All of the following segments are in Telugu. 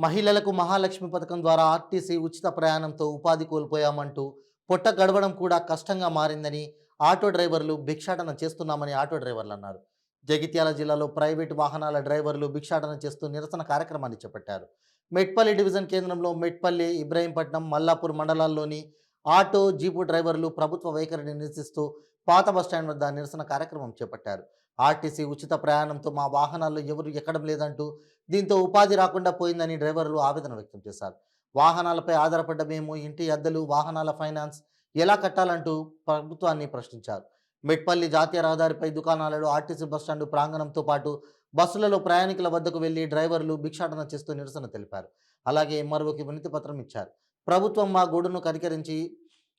మహిళలకు మహాలక్ష్మి పథకం ద్వారా ఆర్టీసీ ఉచిత ప్రయాణంతో ఉపాధి కోల్పోయామంటూ పొట్ట గడవడం కూడా కష్టంగా మారిందని ఆటో డ్రైవర్లు భిక్షాటన చేస్తున్నామని ఆటో డ్రైవర్లు అన్నారు. జగిత్యాల జిల్లాలో ప్రైవేటు వాహనాల డ్రైవర్లు భిక్షాటన చేస్తూ నిరసన కార్యక్రమాన్ని చేపట్టారు. మెట్పల్లి డివిజన్ కేంద్రంలో మెట్పల్లి, ఇబ్రహీంపట్నం, మల్లాపూర్ మండలాల్లోని ఆటో, జీపు డ్రైవర్లు ప్రభుత్వ వైఖరిని నిరసిస్తూ పాత బస్టాండ్ వద్ద నిరసన కార్యక్రమం చేపట్టారు. ఆర్టీసీ ఉచిత ప్రయాణంతో మా వాహనాల్లో ఎవరు ఎక్కడం లేదంటూ, దీంతో ఉపాధి రాకుండా పోయిందని డ్రైవర్లు ఆవేదన వ్యక్తం చేశారు. వాహనాలపై ఆధారపడ్డ మేము ఇంటి అద్దెలు, వాహనాల ఫైనాన్స్ ఎలా కట్టాలంటూ ప్రభుత్వాన్ని ప్రశ్నించారు. మెట్పల్లి జాతీయ రహదారిపై దుకాణాలలో, ఆర్టీసీ బస్టాండు ప్రాంగణంతో పాటు బస్సులలో ప్రయాణికుల వద్దకు వెళ్లి డ్రైవర్లు భిక్షాటన చేస్తూ నిరసన తెలిపారు. అలాగే ఎంఆర్ఓకి వినతి పత్రం ఇచ్చారు. ప్రభుత్వం మా గోడును కనికరించి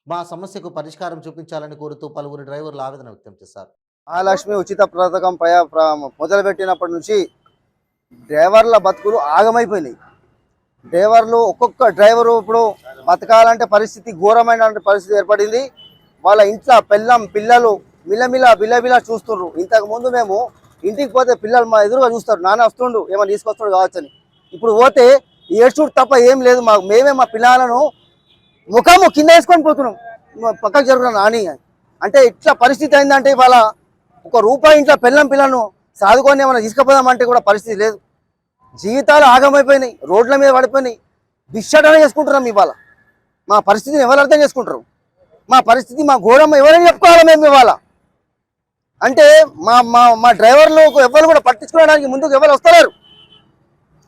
మా సమస్యకు పరిష్కారం చూపించాలని కోరుతూ పలువురు డ్రైవర్లు ఆవేదన వ్యక్తం చేశారు. మహాలక్ష్మి ఉచిత పథకం మొదలుపెట్టినప్పటి నుంచి డ్రైవర్ల బతుకులు ఆగమైపోయినాయి. డ్రైవర్లు ఒక్కొక్క డ్రైవరు ఇప్పుడు బతకాలంటే పరిస్థితి ఘోరమైన పరిస్థితి ఏర్పడింది. వాళ్ళ ఇంట్లో పిల్లలు బిల్లబిల్ల చూస్తున్నారు. ఇంతకుముందు మేము ఇంటికి పోతే పిల్లలు మా ఎదురుగా చూస్తారు, నాన్న వస్తుండు ఏమైనా తీసుకొస్తాడు కావచ్చని. ఇప్పుడు పోతే ఏడ్చుడు తప్ప ఏం లేదు. మేమే మా పిల్లలను ముఖము కింద వేసుకొని పోతున్నాం, పక్కకు జరుగుతున్నాం నాని అంటే. ఇట్లా పరిస్థితి అయిందంటే ఇవాళ ఒక రూపాయి ఇంట్లో పిల్లలను సాదుకొని ఏమైనా తీసుకుపోదామంటే కూడా పరిస్థితి లేదు. జీవితాలు ఆగమైపోయినాయి, రోడ్ల మీద పడిపోయినాయి. భిక్షాటన చేసుకుంటున్నాం. ఇవాళ మా పరిస్థితిని ఎవరు అర్థం చేసుకుంటారు? మా పరిస్థితి, మా ఘోరం ఎవరైనా చెప్పుకోవాలి. మేము ఇవాళ అంటే మా డ్రైవర్లు ఎవరు కూడా పట్టించుకోవడానికి ముందుకు ఎవరు వస్తలేరు.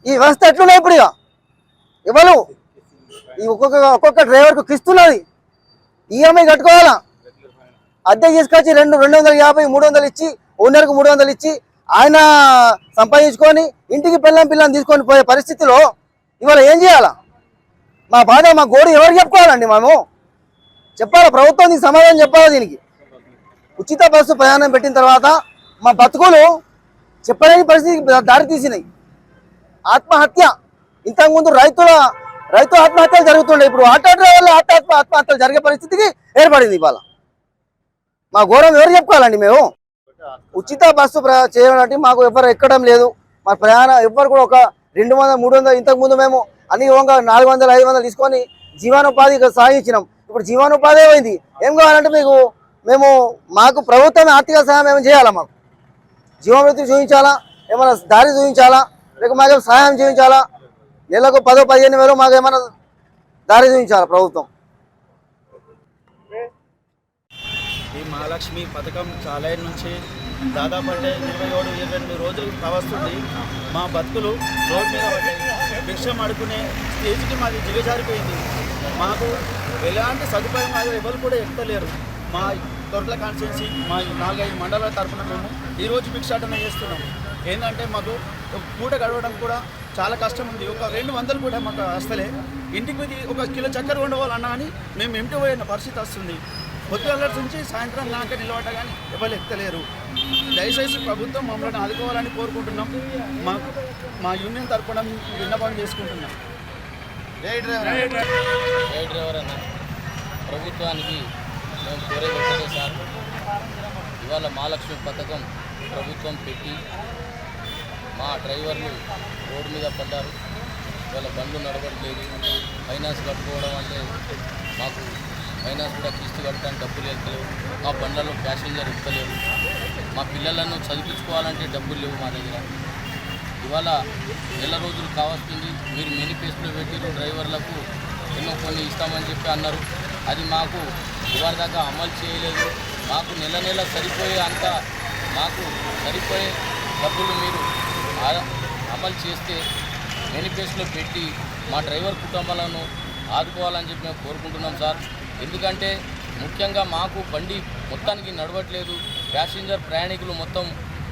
ఈ వ్యవస్థ ఎట్లున్నాయి ఇప్పుడు? ఎవరు ఈ ఒక్కొక్క డ్రైవర్కు కిస్తున్నది, ఈఎంఐ కట్టుకోవాలా, అద్దె తీసుకొచ్చి 250, 300 ఇచ్చి, ఓనర్కు 300 ఇచ్చి ఆయన సంపాదించుకొని ఇంటికి పిల్లని తీసుకొని పోయే పరిస్థితిలో ఇవాళ ఏం చేయాలా? మా బాధ, మా గోడు ఎవరికి చెప్పుకోవాలండి? మేము చెప్పాలా? ప్రభుత్వం దీనికి సమాధానం చెప్పాలా? దీనికి ఉచిత బస్సు ప్రయాణం పెట్టిన తర్వాత మా బతుకులు చెప్పలేని పరిస్థితికి దారి తీసినాయి. ఆత్మహత్య, ఇంతకుముందు రైతు ఆత్మహత్యలు జరుగుతుండే, ఇప్పుడు ఆటో డ్రైవర్లు ఆత్మహత్యలు జరిగే పరిస్థితికి ఏర్పడింది. ఇవాళ మా ఘోరం ఎవరు చెప్పుకోవాలండి? మేము ఉచిత బస్సు చేయాలంటే మాకు ఎవరు ఎక్కడం లేదు. మా ప్రయాణం ఎవరు కూడా ఒక 200, 300, ఇంతకుముందు మేము అన్ని 400, 500 తీసుకొని జీవనోపాధి సాగించినాం. ఇప్పుడు జీవనోపాధి ఏమైంది? ఏం కావాలంటే మాకు ప్రభుత్వం ఆర్థిక సహాయం ఏమైనా చేయాలా? మాకు జీవనవృత్తి చూపించాలా, ఏమైనా దారి చూపించాలా, లేక మాకేమో సహాయం చేయించాలా? నెలకు 10, 15 వేలు మాకు ఏమైనా దారి చూపించాలా ప్రభుత్వం? ఈ మహాలక్ష్మి పథకం చాలా నుంచి దాదాపు అంటే 27, 28 రోజులు కావస్తుంది. మా బతుకులు రోడ్ మీద పడ్డాయి. భిక్షం అడుకునే స్టేజ్కి మాది దిగజారిపోయింది. మాకు ఎలాంటి సదుపాయం మాకు ఎవరు కూడా ఎక్కలేరు. మా తొరల కాన్స్టిట్యున్సీ, మా 4-5 మండలాల తరఫున మేము ఈరోజు భిక్షాటన చేస్తున్నాం. ఏంటంటే మాకు పూట గడవడం కూడా చాలా కష్టం ఉంది. ఒక 200 కూడా మాకు వస్తలే. ఇంటికి పోయి 1 కిలో చక్కెర ఉండవాలన్నా అని మేము ఎంటి పోయిన పరిస్థితి వస్తుంది. పొద్దుగల నుంచి సాయంత్రం దాకా నిలబడ్డా కానీ ఎవరు ఎక్కలేరు. దయచేసి ప్రభుత్వం మమ్మల్ని ఆదుకోవాలని కోరుకుంటున్నాం. మా యూనియన్ తరఫున విన్నపం చేసుకుంటున్నాం. జై డ్రైవర్ అన్న ప్రభుత్వానికి మేము కోరేది ఒకటే సార్. ఇవాళ మహాలక్ష్మి పథకం ప్రభుత్వం పెట్టి మా డ్రైవర్లు రోడ్డు మీద పడ్డారు. ఇవాళ బండ్లు నడవట్లేదు. ఫైనాన్స్ కట్టుకోవడం అంటే మాకు ఫైనాన్స్ కూడా కిస్తు కట్టడానికి డబ్బులు వెళ్తలేవు. మా బండ్లలో ప్యాసింజర్ ఎక్కలేవు. మా పిల్లలను చదివించుకోవాలంటే డబ్బులు లేవు మా దగ్గర. ఇవాళ నెల రోజులు కావస్తుంది. మీరు మేనిఫెస్టోలో పెట్టిరు డ్రైవర్లకు ఎన్నో కొన్ని ఇస్తామని చెప్పి అన్నారు. అది మాకు ఇవాళదాకా అమలు చేయలేదు. మాకు నెల సరిపోయే డబ్బులు మీరు అమలు చేస్తే మేనిఫెస్టోలో పెట్టి మా డ్రైవర్ కుటుంబాలను ఆదుకోవాలని చెప్పి మేము కోరుకుంటున్నాం సార్. ఎందుకంటే ముఖ్యంగా మాకు బండి మొత్తానికి నడవట్లేదు. ప్యాసింజర్ ప్రయాణికులు మొత్తం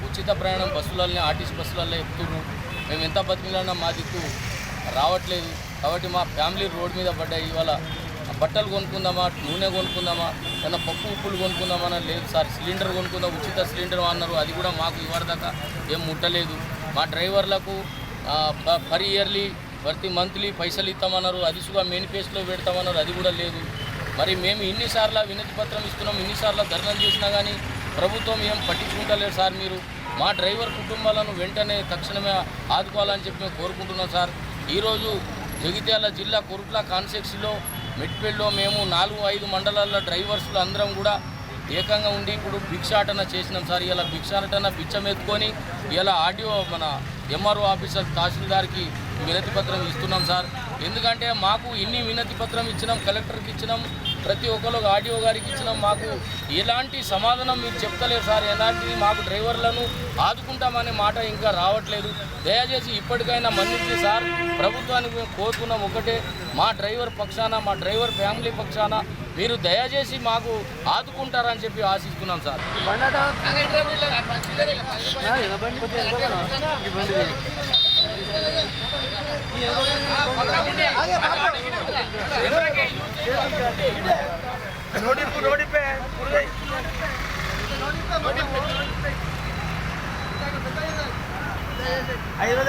ఉచిత ప్రయాణం బస్సులనే, ఆర్టీసీ బస్సులలో ఎక్కుతున్నారు. మేము ఎంత బతికినా మా దిక్కు రావట్లేదు. కాబట్టి మా ఫ్యామిలీ రోడ్ మీద పడ్డాయి. ఇవాళ బట్టలు కొనుక్కుందామా, నూనె కొనుక్కుందామా, ఏమన్నా పప్పు ఉప్పులు కొనుక్కుందామన్నా లేదు సార్. సిలిండర్ కొనుక్కుందాం, ఉచిత సిలిండర్ అన్నారు. అది కూడా మాకు ఇవ్వదాకా ఏం ముట్టలేదు. మా డ్రైవర్లకు పర్ ఇయర్లీ, ప్రతి మంత్లీ పైసలు ఇస్తామన్నారు. అది కూడా మేనిఫెస్టోలో పెడతామన్నారు. అది కూడా లేదు. మరి మేము ఇన్నిసార్లు వినతి పత్రం ఇస్తున్నాం, ఇన్నిసార్లు ధర్నాలు చేసినా కానీ ప్రభుత్వం ఏం పట్టించుకుంటలేరు సార్. మీరు మా డ్రైవర్ కుటుంబాలను వెంటనే తక్షణమే ఆదుకోవాలని చెప్పి మేము కోరుకుంటున్నాం సార్. ఈరోజు జగిత్యాల జిల్లా కొరుట్ల కాన్స్టిట్యున్సీలో మెట్పల్లిలో మేము 4-5 మండలాల డ్రైవర్స్లు అందరం కూడా ఏకంగా ఉండి ఇప్పుడు భిక్షాటన చేసినాం సార్. ఇలా భిక్షాటన బిచ్చమెత్తుకొని ఇలా ఆర్డీఓ మన ఎంఆర్ఓ ఆఫీసర్ తహసీల్దార్కి వినతి పత్రం ఇస్తున్నాం సార్. ఎందుకంటే మాకు ఎన్ని వినతి పత్రం ఇచ్చినాం, కలెక్టర్కి ఇచ్చినాం, ప్రతి ఒక్కరు ఆర్డీఓ గారికి ఇచ్చినాం, మాకు ఎలాంటి సమాధానం మీరు చెప్తలేరు సార్. ఎలాంటిది మాకు డ్రైవర్లను ఆదుకుంటామనే మాట ఇంకా రావట్లేదు. దయచేసి ఇప్పటికైనా మన్నించి సార్. ప్రభుత్వానికి మేము కోరుకున్నాం ఒకటే, మా డ్రైవర్ పక్షాన, మా డ్రైవర్ ఫ్యామిలీ పక్షాన మీరు దయచేసి మాకు ఆదుకుంటారని చెప్పి ఆశిస్తున్నాం సార్. ఐదు